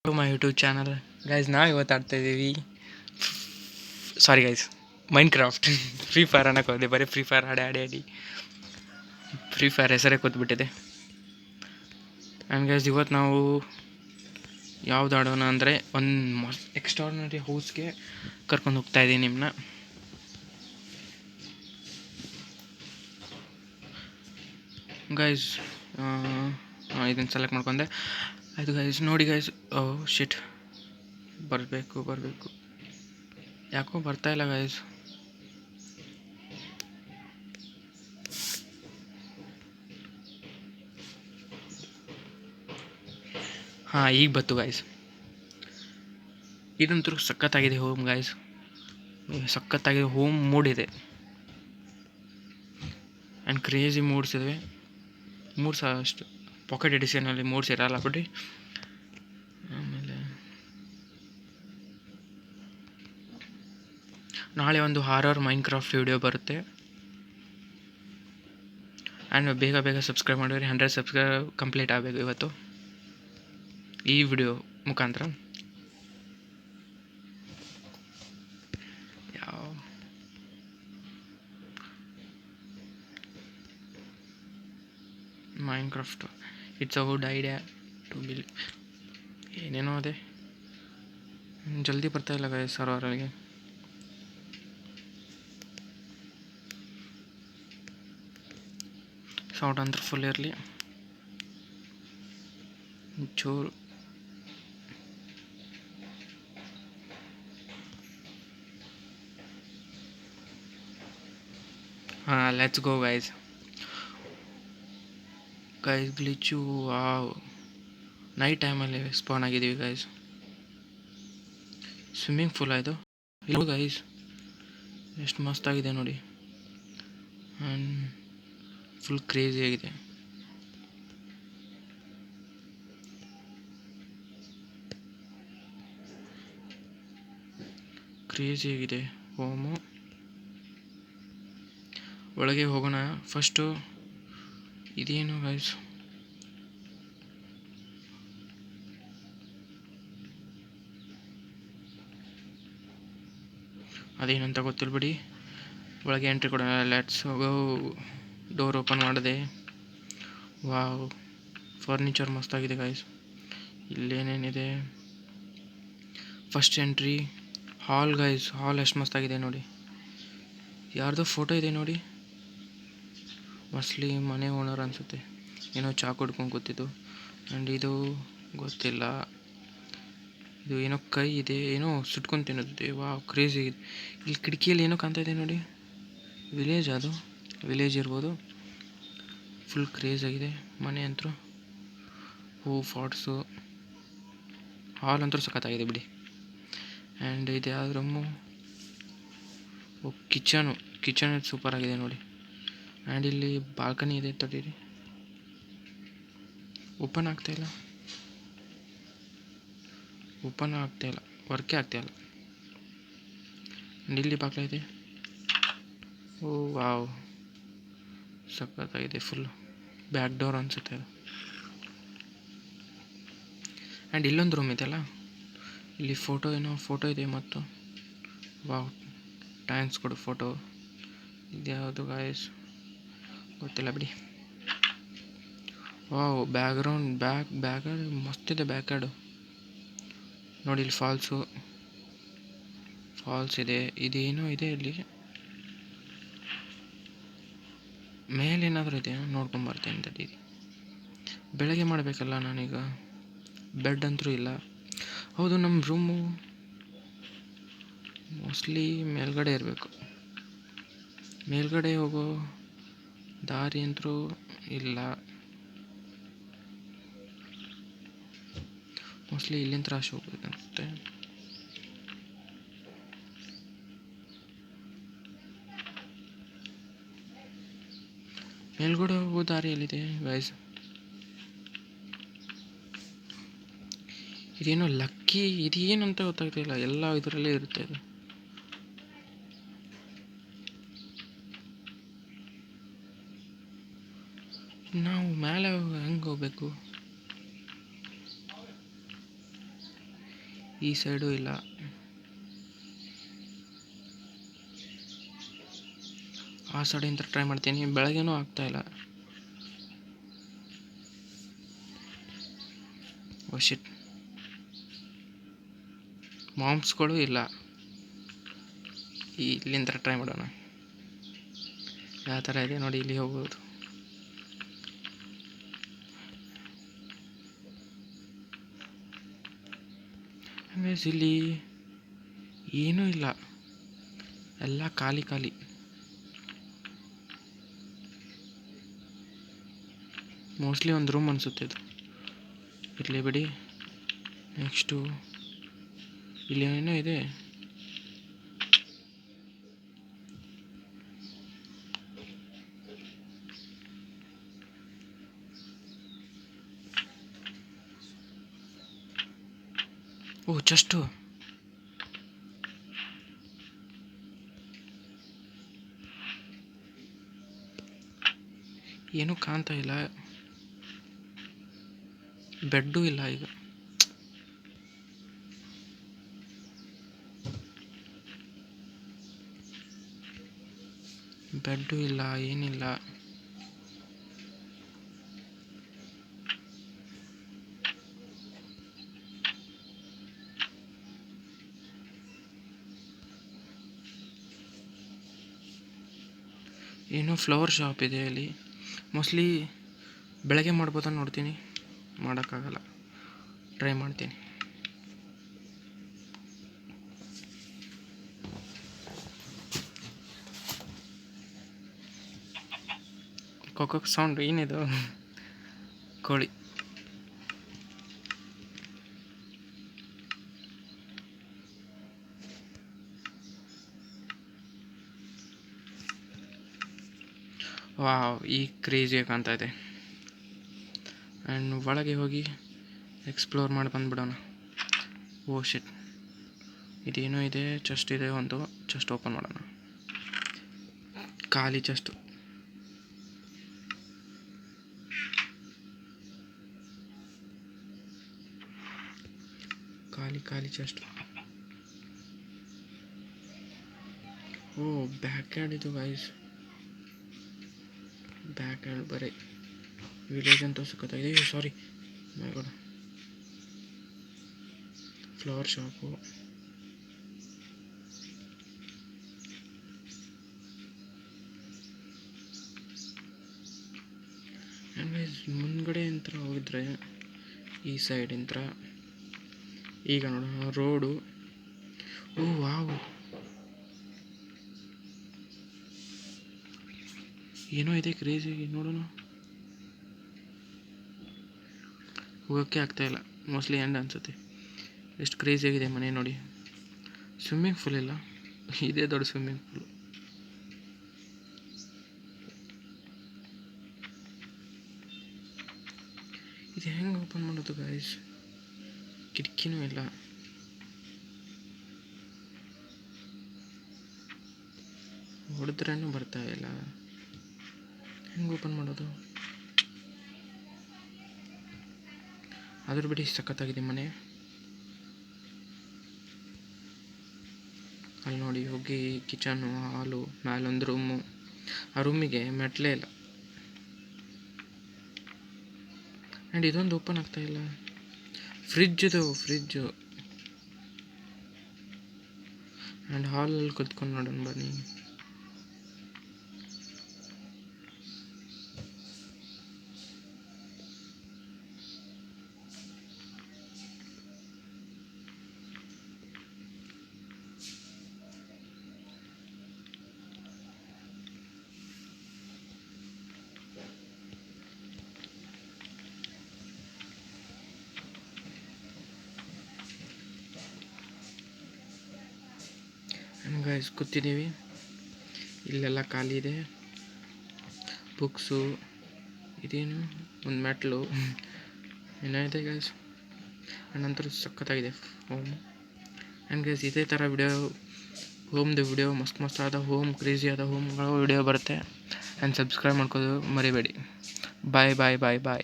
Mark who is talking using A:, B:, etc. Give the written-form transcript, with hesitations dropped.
A: To my YouTube channel guys. ನಾವು ಇವತ್ತು ಆಡ್ತಾ ಇದ್ದೀವಿ, sorry guys, Minecraft. Free fire ಅನ್ನೋಕೆ ಹೋದೆ, ಬರೀ ಫ್ರೀ ಫೈರ್ ಆಡಿ ಫ್ರೀ ಫೈರ್ ಹೆಸರೇ ಕೂತ್ಬಿಟ್ಟಿದೆ. ಆ್ಯಂಡ್ ಗೈಸ್, ಇವತ್ತು ನಾವು ಯಾವ್ದು ಆಡೋಣ ಅಂದರೆ ಒಂದು ಎಕ್ಸ್ಟ್ರಾರ್ಡಿನರಿ ಹೌಸ್ಗೆ ಕರ್ಕೊಂಡು ಹೋಗ್ತಾ ಇದ್ದೀನಿ ನಿಮ್ಮನ್ನ. ಗೈಸ್ ಇದನ್ನು ಸೆಲೆಕ್ಟ್ ಮಾಡ್ಕೊಂಡೆ. ಆಯಿತು ಗೈಸ್, ನೋಡಿ ಗೈಸ್. ಶಿಟ್, ಬರಬೇಕು ಯಾಕೋ ಬರ್ತಾಯಿಲ್ಲ ಗೈಸ್. ಹಾಂ, ಈಗ ಬತ್ತು ಗೈಸ್. ಇದಂತೂ ಸಖತ್ತಾಗಿದೆ ಹೋಮ್ ಗೈಸ್, ಸಖತ್ತಾಗಿದೆ. ಹೋಮ್ ಮೂಡ್ ಇದೆ ಆ್ಯಂಡ್ ಕ್ರೇಜಿ ಮೂಡ್ಸ್ ಇವೆ. ಮೂಡ್ಸ್ ಅಷ್ಟು ಪಾಕೆಟ್ ಎಡಿಷನಲ್ಲಿ ಮೂಡ್ಸ್ ಇರಲ್ಲ ಬಿಡ್ರಿ. ಆಮೇಲೆ ನಾಳೆ ಒಂದು ಹಾರರ್ ಮೈನ್ ಕ್ರಾಫ್ಟ್ ವಿಡಿಯೋ ಬರುತ್ತೆ. ಆ್ಯಂಡ್ ಬೇಗ ಸಬ್ಸ್ಕ್ರೈಬ್ ಮಾಡಿದ್ರೆ 100 ಸಬ್ಸ್ಕ್ರೈಬ್ ಕಂಪ್ಲೀಟ್ ಆಗಬೇಕು ಇವತ್ತು ಈ ವಿಡಿಯೋ ಮುಖಾಂತರ. Minecraft it's a good idea to build. ಏನೇನೋ ಅದೇ ಜಲ್ದಿ ಬರ್ತಾಯಿಲ್ಲ ಗೈಸ್ ಸರ್ವರಿಗೆ. ಸೌಂಡ್ ಅಂದ್ರೆ ಫುಲ್ ಇರಲಿ ಚೂರು. ಹಾಂ, let's go guys. Glitch night ಟೈಮಲ್ಲಿ ಸ್ಪಾನ್ ಆಗಿದ್ದೀವಿ ಗೈಸ್. ಸ್ವಿಮ್ಮಿಂಗ್ ಪೂಲ್ ಆಯಿತು ಇಲ್ಲ ಗೈಸ್, ಎಷ್ಟು ಮಸ್ತಾಗಿದೆ ನೋಡಿ. ಆ್ಯಂಡ್ ಫುಲ್ ಕ್ರೇಜಿ ಆಗಿದೆ. ಹೋಮು. ಒಳಗೆ ಹೋಗೋಣ ಫಸ್ಟು. ಇದೇನು ಗೈಸ್, ಅದೇನಂತ ಗೊತ್ತಿಲ್ಲ ಬಿಡಿ. ಒಳಗೆ ಎಂಟ್ರಿ ಕೊಡೋಣ. Let's go. ಡೋರ್ ಓಪನ್ ಮಾಡಿದೆ. ವಾವ್, ಫರ್ನಿಚರ್ ಮಸ್ತಾಗಿದೆ ಗೈಸ್. ಇಲ್ಲೇನೇನಿದೆ, first entry hall guys. Hall ಎಷ್ಟು ಮಸ್ತಾಗಿದೆ ನೋಡಿ. ಯಾರ್ದೋ ಫೋಟೋ ಇದೆ ನೋಡಿ, ಮೋಸ್ಟ್ಲಿ ಮನೆ ಓನರ್ ಅನಿಸುತ್ತೆ. ಏನೋ ಚಾ ಕುಡ್ಕೊಂಡು ಕೂತಿದ್ದು. ಆ್ಯಂಡ್ ಇದು ಗೊತ್ತಿಲ್ಲ, ಇದು ಏನೋ ಕೈ ಇದೆ, ಏನೋ ಸುಟ್ಕೊಂಡು ತಿನ್ನೋದಿದೆ. Wow, crazy. ಇಲ್ಲಿ ಕಿಟಕಿಯಲ್ಲಿ ಏನೋ ಕಾಣ್ತಾ ಇದೆ ನೋಡಿ, ವಿಲೇಜ್, ಅದು ವಿಲೇಜ್ ಇರ್ಬೋದು. ಫುಲ್ ಕ್ರೇಜ್ ಆಗಿದೆ ಮನೆ ಅಂತೂ. ಹೂ ಫಾಟ್ಸು. ಹಾಲ್ ಅಂತೂ ಸಖತ್ತಾಗಿದೆ ಬಿಡಿ. ಆ್ಯಂಡ್ ಇದು ಯಾವ್ದು ರೂಮು? ಕಿಚನ್ ಸೂಪರ್ ಆಗಿದೆ ನೋಡಿ. ಆ್ಯಂಡ್ ಇಲ್ಲಿ ಬಾಲ್ಕನಿ ಇದೆ, ತಡೀರಿ. ಓಪನ್ ಆಗ್ತಾಯಿಲ್ಲ, ವರ್ಕೇ ಆಗ್ತಾಯಿಲ್ಲ. ಇಲ್ಲಿ ಬಾಗಿಲ ಇದೆ. ಓ ವಾವ್, ಸಖತ್ತಾಗಿದೆ. ಫುಲ್ ಬ್ಯಾಕ್ ಡೋರ್ ಅನಿಸುತ್ತೆ ಅದು. ಆ್ಯಂಡ್ ಇಲ್ಲೊಂದು ರೂಮ್ ಇದೆಯಲ್ಲ, ಇಲ್ಲಿ ಫೋಟೋ ಇದೆ ಮತ್ತು ವಾವ್, ಟ್ಯಾಂಕ್ಸ್ ಕೊಡು ಫೋಟೋ. ಇದ್ಯಾವುದು ಗಾಯ್ಸ್ ಗೊತ್ತಿಲ್ಲ ಬಿಡಿ. ವಾವ್, ಬ್ಯಾಕ್ಗ್ರೌಂಡ್ ಬ್ಯಾಕ್ ಮಸ್ತಿದೆ. ಬ್ಯಾಕ್ ನೋಡಿ, ಇಲ್ಲಿ ಫಾಲ್ಸ್ ಇದೆ. ಇದೇನೋ ಇದೆ ಇಲ್ಲಿ ಮೇಲೇನಾದರೂ ಇದೆ, ನೋಡ್ಕೊಂಬರ್ತೇನೆ ತಡೀರಿ. ಬೆಳಗ್ಗೆ ಮಾಡಬೇಕಲ್ಲ ನಾನೀಗ. ಬೆಡ್ ಅಂತೂ ಇಲ್ಲ. ಹೌದು, ನಮ್ಮ ರೂಮು ಮೋಸ್ಟ್ಲಿ ಮೇಲ್ಗಡೆ ಇರಬೇಕು. ಮೇಲ್ಗಡೆ ಹೋಗೋ ದಾರಿ ಅಂತೂ ಇಲ್ಲ. ಮೋಸ್ಟ್ಲಿ ಇಲ್ಲಿಂದ ತ್ರಾಸು ಹೋಗ್ಬೇಕನ್ಸುತ್ತೆ. ಮೇಲ್ಗಡೆ ಹೋಗೋ ದಾರಿ ಎಲ್ಲಿದೆ ಗೈಸ್? ಇದೇನೋ ಲಕ್ಕಿ, ಇದೇನಂತ ಗೊತ್ತಾಗ್ತಿಲ್ಲ. ಎಲ್ಲ ಇದರಲ್ಲೇ ಇರುತ್ತೆ ಅದು. ನಾವು ಮೇಲೆ ಹೆಂಗೆ ಹೋಗ್ಬೇಕು? ಈ ಸೈಡು ಇಲ್ಲ. ಆ ಸೈಡಿಂದ ಟ್ರೈ ಮಾಡ್ತೀನಿ. ಬೆಳಗ್ಗೆನೂ ಆಗ್ತಾಯಿಲ್ಲ. ಓ ಶಿಟ್. ಮಾಮ್ಸ್ಗಳು ಇಲ್ಲ. ಇಲ್ಲಿಂದ ಟ್ರೈ ಮಾಡೋಣ. ಯಾವ ಥರ ಇದೆ ನೋಡಿ, ಇಲ್ಲಿ ಹೋಗ್ಬೋದು. ಗೈಸ್ ಇಲ್ಲಿ ಏನೂ ಇಲ್ಲ, ಎಲ್ಲ ಖಾಲಿ ಖಾಲಿ. ಮೋಸ್ಟ್ಲಿ ಒಂದು ರೂಮ್ ಅನಿಸುತ್ತೆ ಇದು. ಇರಲಿ ಬಿಡಿ. ನೆಕ್ಸ್ಟು ಇಲ್ಲಿ ಏನೋ ಇದೆ. ಓ ಚೆಸ್ಟು. ಏನೂ ಕಾಣ್ತಾ ಇಲ್ಲ. ಬೆಡ್ಡು ಇಲ್ಲ ಈಗ. ಬೆಡ್ಡು ಇಲ್ಲ, ಏನಿಲ್ಲ. ಏನೋ ಫ್ಲವರ್ ಶಾಪ್ ಇದೆ ಅಲ್ಲಿ. ಮೋಸ್ಟ್ಲಿ ಬೆಳಗ್ಗೆ ಮಾಡ್ಬೋದಾ ನೋಡ್ತೀನಿ. ಮಾಡೋಕ್ಕಾಗಲ್ಲ, ಟ್ರೈ ಮಾಡ್ತೀನಿ. ಕೊಕ್ಕೋ ಸೌಂಡ್ ಏನಿದು? ಕೋಳಿ. ವಾವ್, ಈ ಕ್ರೇಜಿಯಾಗಿ ಕಾಣ್ತಾ ಇದೆ. ಆ್ಯಂಡ್ ಒಳಗೆ ಹೋಗಿ ಎಕ್ಸ್ಪ್ಲೋರ್ ಮಾಡಿ ಬಂದುಬಿಡೋಣ. ಓ ಶಿಟ್, ಇದೇನೋ ಇದೆ. ಚೆಸ್ಟ್ ಇದೆ ಒಂದು. ಚೆಸ್ಟ್ ಓಪನ್ ಮಾಡೋಣ. ಖಾಲಿ ಚೆಸ್ಟು. ಖಾಲಿ ಚೆಸ್ಟ್. ಓ ಬ್ಯಾಕ್ ಹ್ಯಾಂಡ್ ಇದು ಗೈಸ್. ಬ್ಯಾಕ್ ಹ್ಯಾಂಡ್ ಬರೀ ವಿಲೇಜ್ ಅಂತ ಸಖತ್ತಾಗಿದೆ. ಸಾರಿ ಮೈಗೋಡ. Flower shop. ಮುಂದ್ಗಡೆ ಅಂತ ಹೋಗಿದ್ರೆ ಈ ಸೈಡ್ ಇಂತ್ರ ಈಗ ನೋಡೋಣ ರೋಡು. ಓ ವಾವ್, ಏನೋ ಇದೆ ಕ್ರೇಜಿಯಾಗಿ. ನೋಡೋಣ. ಹೋಗೋಕ್ಕೆ ಆಗ್ತಾಯಿಲ್ಲ. ಮೋಸ್ಟ್ಲಿ ಎಂಡ್ ಅನಿಸುತ್ತೆ. ಎಷ್ಟು ಕ್ರೇಜಿಯಾಗಿದೆ ಮನೆ ನೋಡಿ. ಸ್ವಿಮ್ಮಿಂಗ್ ಪೂಲ್ ಇಲ್ಲ, ಇದೇ ದೊಡ್ಡ ಸ್ವಿಮ್ಮಿಂಗ್ ಪೂಲ್. ಇದು ಹೆಂಗೆ ಓಪನ್ ಮಾಡೋದು ಗೈಸ್? ಕಿಟಕಿನೂ ಇಲ್ಲ. ಹೊಡೆದ್ರೂ ಬರ್ತಾ ಇಲ್ಲ. ಹೆಂಗೆ ಓಪನ್ ಮಾಡೋದು? ಅದ್ರ ಬಿಡಿ, ಸಖತ್ತಾಗಿದೆ ಮನೆ. ಅಲ್ಲಿ ನೋಡಿ, ಹೋಗಿ ಕಿಚನು, ಹಾಲು, ಮೇಲೊಂದು ರೂಮು. ಆ ರೂಮಿಗೆ ಮೆಟ್ಲೇ ಇಲ್ಲ. ಆ್ಯಂಡ್ ಇದೊಂದು ಓಪನ್ ಆಗ್ತಾ ಇಲ್ಲ. ಫ್ರಿಜ್ಜು. ಆ್ಯಂಡ್ ಹಾಲಲ್ಲಿ ಕುತ್ಕೊಂಡು ನೋಡೋಣ ಬನ್ನಿ. ಗೈಸ್ ಕೂತಿದ್ದೀವಿ. ಇಲ್ಲೆಲ್ಲ ಖಾಲಿ ಇದೆ. ಬುಕ್ಸು, ಇದೇನು ಒಂದು ಮೆಟ್ಲು ಏನಾಗಿದೆ ಗೈಸ್. ನಂತರ ಸಖತ್ತಾಗಿದೆ ಹೋಮ್. ಆ್ಯಂಡ್ ಗೈಸ್ ಇದೇ ಥರ ಹೋಮ್ದು ವಿಡಿಯೋ ಮಸ್ತ್ ಆದ ಹೋಮ್, ಕ್ರೇಜಿ ಆದ ಹೋಮ್ಗಳ ವಿಡಿಯೋ ಬರುತ್ತೆ. ಆ್ಯಂಡ್ ಸಬ್ಸ್ಕ್ರೈಬ್ ಮಾಡ್ಕೋದು ಮರಿಬೇಡಿ. ಬಾಯ್.